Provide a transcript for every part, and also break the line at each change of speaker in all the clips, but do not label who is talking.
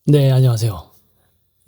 네, 안녕하세요.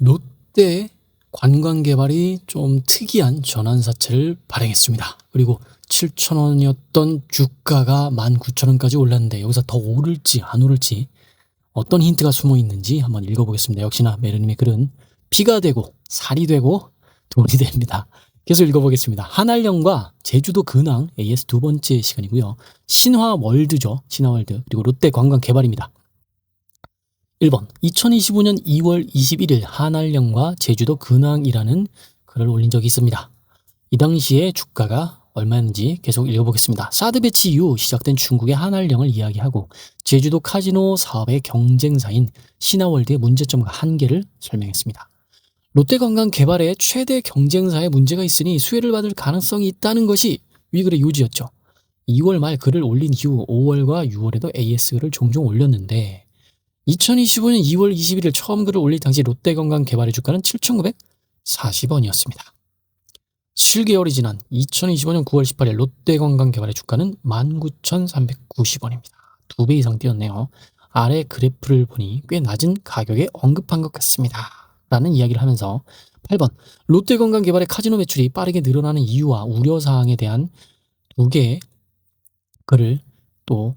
롯데 관광개발이 좀 특이한 전환사채를 발행했습니다. 그리고 7,000원이었던 주가가 19,000원까지 올랐는데 여기서 더 오를지 안 오를지 어떤 힌트가 숨어 있는지 한번 읽어보겠습니다. 역시나 메르님의 글은 피가 되고 살이 되고 돈이 됩니다. 계속 읽어보겠습니다. 한알령과 제주도 근황 AS 두 번째 시간이고요. 신화월드죠. 신화월드. 그리고 롯데 관광개발입니다. 1번 2025년 2월 21일 한알령과 제주도 근황이라는 글을 올린 적이 있습니다. 이 당시에 주가가 얼마였는지 계속 읽어보겠습니다. 사드 배치 이후 시작된 중국의 한알령을 이야기하고 제주도 카지노 사업의 경쟁사인 신화월드의 문제점과 한계를 설명했습니다. 롯데관광개발의 최대 경쟁사에 문제가 있으니 수혜를 받을 가능성이 있다는 것이 위 글의 요지였죠. 2월 말 글을 올린 이후 5월과 6월에도 AS를 종종 올렸는데 2025년 2월 21일 처음 글을 올릴 당시 롯데관광개발의 주가는 7,940원이었습니다. 7개월이 지난 2025년 9월 18일 롯데관광개발의 주가는 19,390원입니다. 2배 이상 뛰었네요. 아래 그래프를 보니 꽤 낮은 가격에 언급한 것 같습니다. 라는 이야기를 하면서 8번 롯데관광개발의 카지노 매출이 빠르게 늘어나는 이유와 우려사항에 대한 2개의 글을 또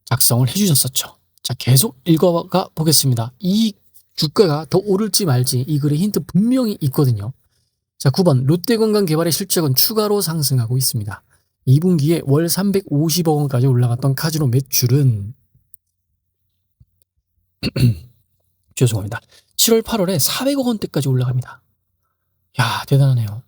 작성을 해주셨었죠. 자, 계속 읽어가 보겠습니다. 이 주가가 더 오를지 말지 이 글에 힌트 분명히 있거든요. 자, 9번 롯데관광개발의 실적은 추가로 상승하고 있습니다. 2분기에 월 350억 원까지 올라갔던 카지노 매출은 죄송합니다. 7월 8월에 400억 원대까지 올라갑니다. 야, 대단하네요.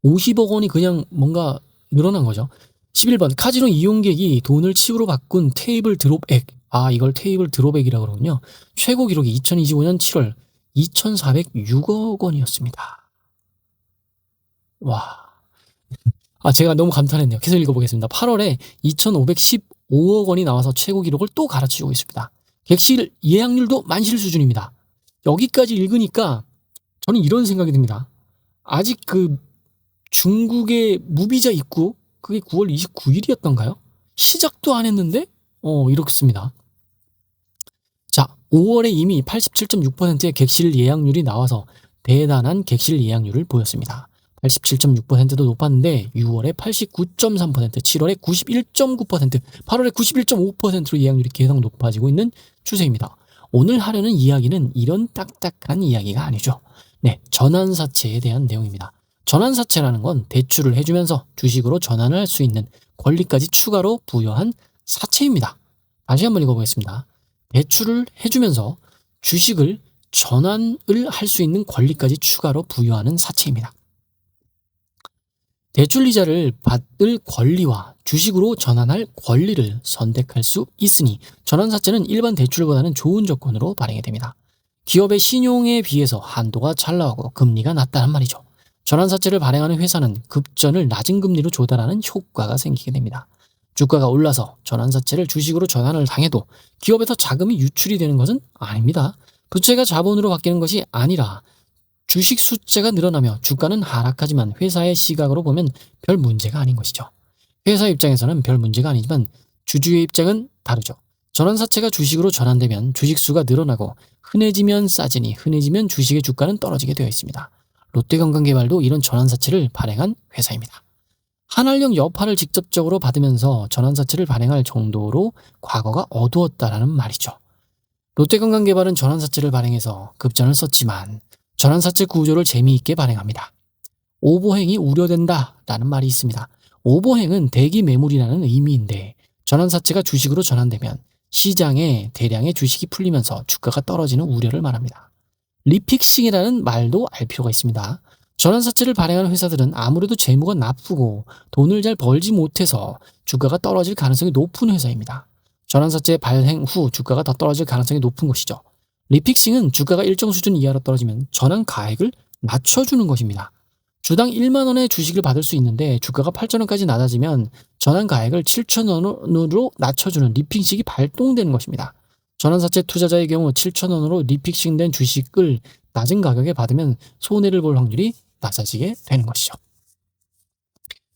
50억 원이 그냥 뭔가 늘어난 거죠. 11번 카지노 이용객이 돈을 칩으로 바꾼 테이블 드롭액. 이걸 테이블 드롭액이라고 그러군요. 최고 기록이 2025년 7월 2,406억 원이었습니다. 와. 제가 너무 감탄했네요. 계속 읽어보겠습니다. 8월에 2,515억 원이 나와서 최고 기록을 또 갈아치우고 있습니다. 객실 예약률도 만실 수준입니다. 여기까지 읽으니까 저는 이런 생각이 듭니다. 아직 그 중국의 무비자 입국 그게 9월 29일이었던가요? 시작도 안 했는데 이렇습니다. 자, 5월에 이미 87.6%의 객실 예약률이 나와서 대단한 객실 예약률을 보였습니다. 87.6%도 높았는데 6월에 89.3%, 7월에 91.9%, 8월에 91.5%로 예약률이 계속 높아지고 있는 추세입니다. 오늘 하려는 이야기는 이런 딱딱한 이야기가 아니죠. 네, 전환사채에 대한 내용입니다. 전환사채라는 건 대출을 해주면서 주식으로 전환을 할 수 있는 권리까지 추가로 부여한 사채입니다. 다시 한번 읽어보겠습니다. 대출을 해주면서 주식을 전환을 할 수 있는 권리까지 추가로 부여하는 사채입니다. 대출 이자를 받을 권리와 주식으로 전환할 권리를 선택할 수 있으니 전환사채는 일반 대출보다는 좋은 조건으로 발행이 됩니다. 기업의 신용에 비해서 한도가 잘 나오고 금리가 낮다는 말이죠. 전환사채를 발행하는 회사는 급전을 낮은 금리로 조달하는 효과가 생기게 됩니다. 주가가 올라서 전환사채를 주식으로 전환을 당해도 기업에서 자금이 유출이 되는 것은 아닙니다. 부채가 자본으로 바뀌는 것이 아니라 주식 숫자가 늘어나며 주가는 하락하지만 회사의 시각으로 보면 별 문제가 아닌 것이죠. 회사 입장에서는 별 문제가 아니지만 주주의 입장은 다르죠. 전환사채가 주식으로 전환되면 주식수가 늘어나고 흔해지면 싸지니 흔해지면 주식의 주가는 떨어지게 되어 있습니다. 롯데관광개발도 이런 전환사채를 발행한 회사입니다. 한알령 여파를 직접적으로 받으면서 전환사채를 발행할 정도로 과거가 어두웠다라는 말이죠. 롯데관광개발은 전환사채를 발행해서 급전을 썼지만 전환사채 구조를 재미있게 발행합니다. 오보행이 우려된다라는 말이 있습니다. 오보행은 대기 매물이라는 의미인데 전환사채가 주식으로 전환되면 시장에 대량의 주식이 풀리면서 주가가 떨어지는 우려를 말합니다. 리픽싱이라는 말도 알 필요가 있습니다. 전환사채를 발행하는 회사들은 아무래도 재무가 나쁘고 돈을 잘 벌지 못해서 주가가 떨어질 가능성이 높은 회사입니다. 전환사채 발행 후 주가가 더 떨어질 가능성이 높은 것이죠. 리픽싱은 주가가 일정 수준 이하로 떨어지면 전환 가액을 낮춰주는 것입니다. 주당 1만 원의 주식을 받을 수 있는데 주가가 8,000원까지 낮아지면 전환 가액을 7,000원으로 낮춰주는 리픽싱이 발동되는 것입니다. 전환사채 투자자의 경우 7,000원으로 리픽싱된 주식을 낮은 가격에 받으면 손해를 볼 확률이 낮아지게 되는 것이죠.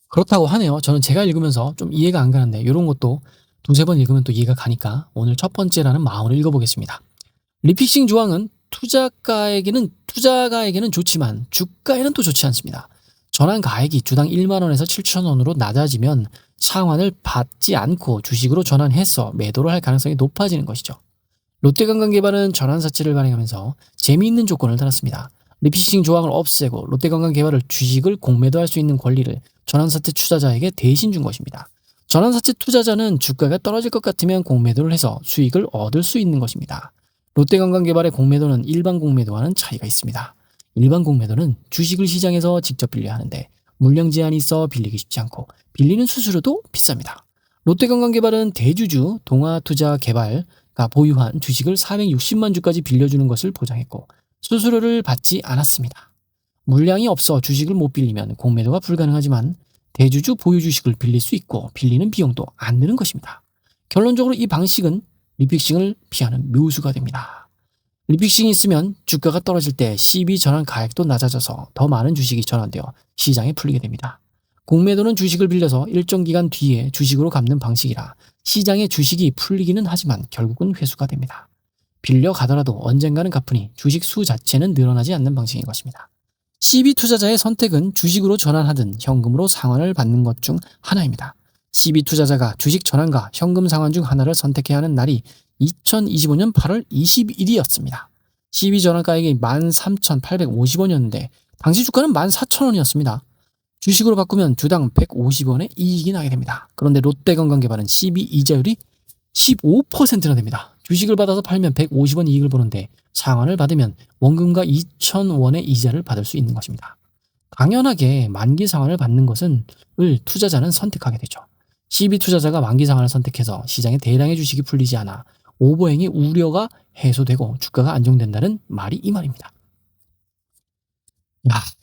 그렇다고 하네요. 저는 제가 읽으면서 좀 이해가 안 가는데 이런 것도 두세 번 읽으면 또 이해가 가니까 오늘 첫 번째라는 마음으로 읽어보겠습니다. 리픽싱 조항은 투자가에게는 좋지만 주가에는 또 좋지 않습니다. 전환 가액이 주당 1만 원에서 7천 원으로 낮아지면 상환을 받지 않고 주식으로 전환해서 매도를 할 가능성이 높아지는 것이죠. 롯데관광개발은 전환사채를 발행하면서 재미있는 조건을 달았습니다. 리픽싱 조항을 없애고 롯데관광개발을 주식을 공매도할 수 있는 권리를 전환사채 투자자에게 대신 준 것입니다. 전환사채 투자자는 주가가 떨어질 것 같으면 공매도를 해서 수익을 얻을 수 있는 것입니다. 롯데관광개발의 공매도는 일반 공매도와는 차이가 있습니다. 일반 공매도는 주식을 시장에서 직접 빌려야 하는데 물량 제한이 있어 빌리기 쉽지 않고 빌리는 수수료도 비쌉니다. 롯데관광개발은 대주주 동아투자개발가 보유한 주식을 460만 주까지 빌려주는 것을 보장했고 수수료를 받지 않았습니다. 물량이 없어 주식을 못 빌리면 공매도가 불가능하지만 대주주 보유 주식을 빌릴 수 있고 빌리는 비용도 안 드는 것입니다. 결론적으로 이 방식은 리픽싱을 피하는 묘수가 됩니다. 리픽싱이 있으면 주가가 떨어질 때 CB 전환 가액도 낮아져서 더 많은 주식이 전환되어 시장에 풀리게 됩니다. 공매도는 주식을 빌려서 일정 기간 뒤에 주식으로 갚는 방식이라 시장에 주식이 풀리기는 하지만 결국은 회수가 됩니다. 빌려가더라도 언젠가는 갚으니 주식 수 자체는 늘어나지 않는 방식인 것입니다. CB 투자자의 선택은 주식으로 전환하든 현금으로 상환을 받는 것 중 하나입니다. CB 투자자가 주식 전환과 현금 상환 중 하나를 선택해야 하는 날이 2025년 8월 21일이었습니다. CB 전환 가액이 13,850원이었는데 당시 주가는 14,000원이었습니다. 주식으로 바꾸면 주당 150원의 이익이 나게 됩니다. 그런데 롯데관광개발은 CB 이자율이 15%나 됩니다. 주식을 받아서 팔면 150원 이익을 보는데 상환을 받으면 원금과 2,000원의 이자를 받을 수 있는 것입니다. 당연하게 만기 상환을 받는 것을 투자자는 선택하게 되죠. CB 투자자가 만기 상환을 선택해서 시장에 대량의 주식이 풀리지 않아 오버행위 우려가 해소되고 주가가 안정된다는 말이 이 말입니다.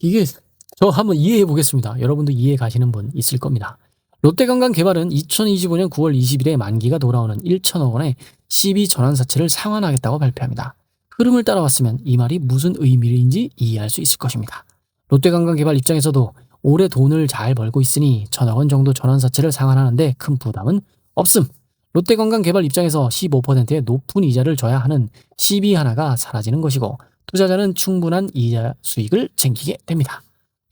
이게 저 한번 이해해 보겠습니다. 여러분도 이해 가시는 분 있을 겁니다. 롯데관광개발은 2025년 9월 20일에 만기가 돌아오는 1천억 원의 CB 전환사채를 상환하겠다고 발표합니다. 흐름을 따라왔으면 이 말이 무슨 의미인지 이해할 수 있을 것입니다. 롯데관광개발 입장에서도 올해 돈을 잘 벌고 있으니 1천억 원 정도 전환사채를 상환하는데 큰 부담은 없음. 롯데관광개발 입장에서 15%의 높은 이자를 줘야 하는 CB 하나가 사라지는 것이고 투자자는 충분한 이자 수익을 챙기게 됩니다.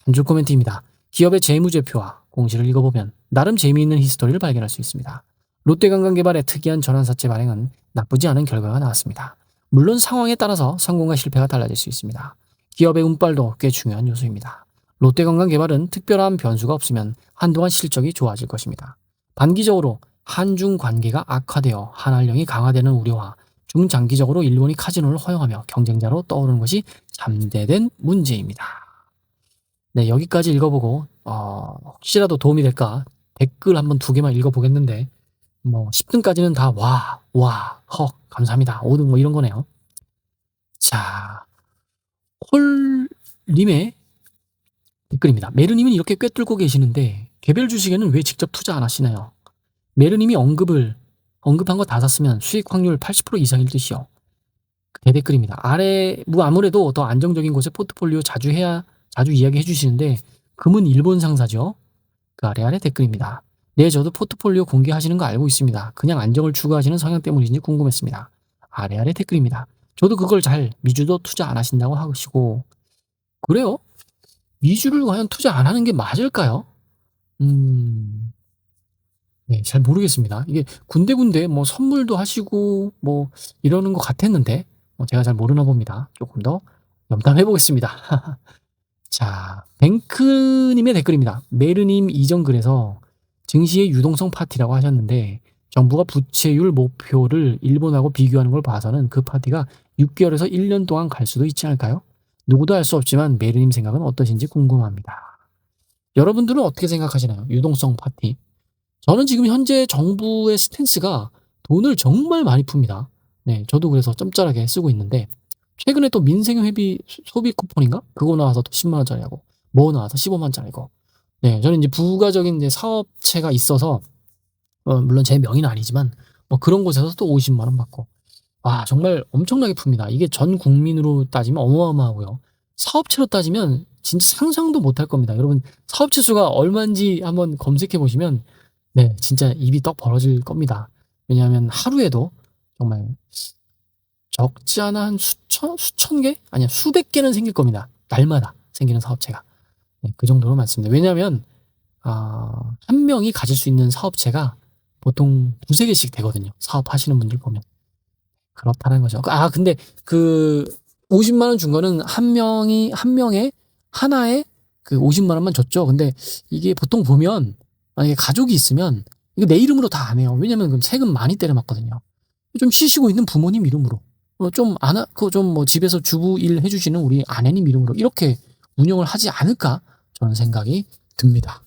한 줄 코멘트입니다. 기업의 재무제표와 공시를 읽어보면 나름 재미있는 히스토리를 발견할 수 있습니다. 롯데관광개발의 특이한 전환사채 발행은 나쁘지 않은 결과가 나왔습니다. 물론 상황에 따라서 성공과 실패가 달라질 수 있습니다. 기업의 운빨도 꽤 중요한 요소입니다. 롯데관광개발은 특별한 변수가 없으면 한동안 실적이 좋아질 것입니다. 단기적으로 한중 관계가 악화되어 한한령이 강화되는 우려와 중장기적으로 일본이 카지노를 허용하며 경쟁자로 떠오르는 것이 잠재된 문제입니다. 네, 여기까지 읽어보고 혹시라도 도움이 될까 댓글 한번 2개만 읽어보겠는데 10등까지는 다 헉, 감사합니다. 5등 이런 거네요. 자, 홀님의 댓글입니다. 메르님은 이렇게 꿰뚫고 계시는데 개별 주식에는 왜 직접 투자 안 하시나요? 메르님이 언급한 거 다 샀으면 수익 확률 80% 이상일 듯이요. 대댓글입니다. 아무래도 더 안정적인 곳에 포트폴리오 자주 이야기해 주시는데 금은 일본 상사죠. 그 아래 댓글입니다. 네, 저도 포트폴리오 공개하시는 거 알고 있습니다. 그냥 안정을 추구하시는 성향 때문인지 궁금했습니다. 아래 댓글입니다. 저도 그걸 미주도 투자 안 하신다고 하시고 그래요? 미주를 과연 투자 안 하는 게 맞을까요? 네, 잘 모르겠습니다. 이게 군데군데 선물도 하시고 이러는 것 같았는데 제가 잘 모르나 봅니다. 조금 더 염탐해 보겠습니다. 자, 뱅크님의 댓글입니다. 메르님 이전 글에서 증시의 유동성 파티라고 하셨는데 정부가 부채율 목표를 일본하고 비교하는 걸 봐서는 그 파티가 6개월에서 1년 동안 갈 수도 있지 않을까요? 누구도 알 수 없지만 메르님 생각은 어떠신지 궁금합니다. 여러분들은 어떻게 생각하시나요? 유동성 파티. 저는 지금 현재 정부의 스탠스가 돈을 정말 많이 풉니다. 네, 저도 그래서 점잘하게 쓰고 있는데 최근에 또 민생회비 소비 쿠폰인가? 그거 나와서 또 10만 원짜리하고 나와서 15만 원짜리고. 네, 저는 이제 부가적인 이제 사업체가 있어서 물론 제 명의는 아니지만 그런 곳에서 또 50만 원 받고. 와, 정말 엄청나게 풉니다. 이게 전 국민으로 따지면 어마어마하고요. 사업체로 따지면 진짜 상상도 못할 겁니다. 여러분 사업체 수가 얼마인지 한번 검색해 보시면 네, 진짜 입이 떡 벌어질 겁니다. 왜냐하면 하루에도 정말 적지 않아 한 수천 개? 아니야, 수백 개는 생길 겁니다. 날마다 생기는 사업체가. 네, 그 정도로 많습니다. 왜냐하면 한 명이 가질 수 있는 사업체가 보통 두세 개씩 되거든요. 사업하시는 분들 보면. 그렇다는 거죠. 근데 그 50만 원 준 거는 한 명에 하나에 그 50만 원만 줬죠. 근데 이게 보통 보면 만약에 가족이 있으면 이거 내 이름으로 다 안 해요. 왜냐면 그럼 세금 많이 때려 맞거든요. 좀 쉬시고 있는 부모님 이름으로, 뭐 집에서 주부 일 해주시는 우리 아내님 이름으로 이렇게 운영을 하지 않을까 저는 생각이 듭니다.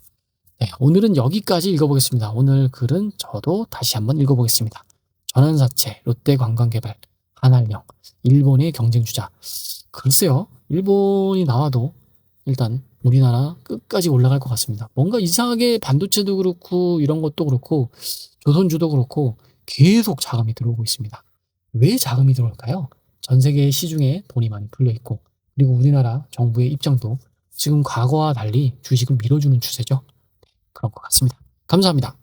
네, 오늘은 여기까지 읽어보겠습니다. 오늘 글은 저도 다시 한번 읽어보겠습니다. 전환사채, 롯데관광개발, 한알령, 일본의 경쟁주자. 글쎄요, 일본이 나와도 일단 우리나라 끝까지 올라갈 것 같습니다. 뭔가 이상하게 반도체도 그렇고 이런 것도 그렇고 조선주도 그렇고 계속 자금이 들어오고 있습니다. 왜 자금이 들어올까요? 전 세계 시중에 돈이 많이 풀려 있고, 그리고 우리나라 정부의 입장도 지금 과거와 달리 주식을 밀어주는 추세죠. 그런 것 같습니다. 감사합니다.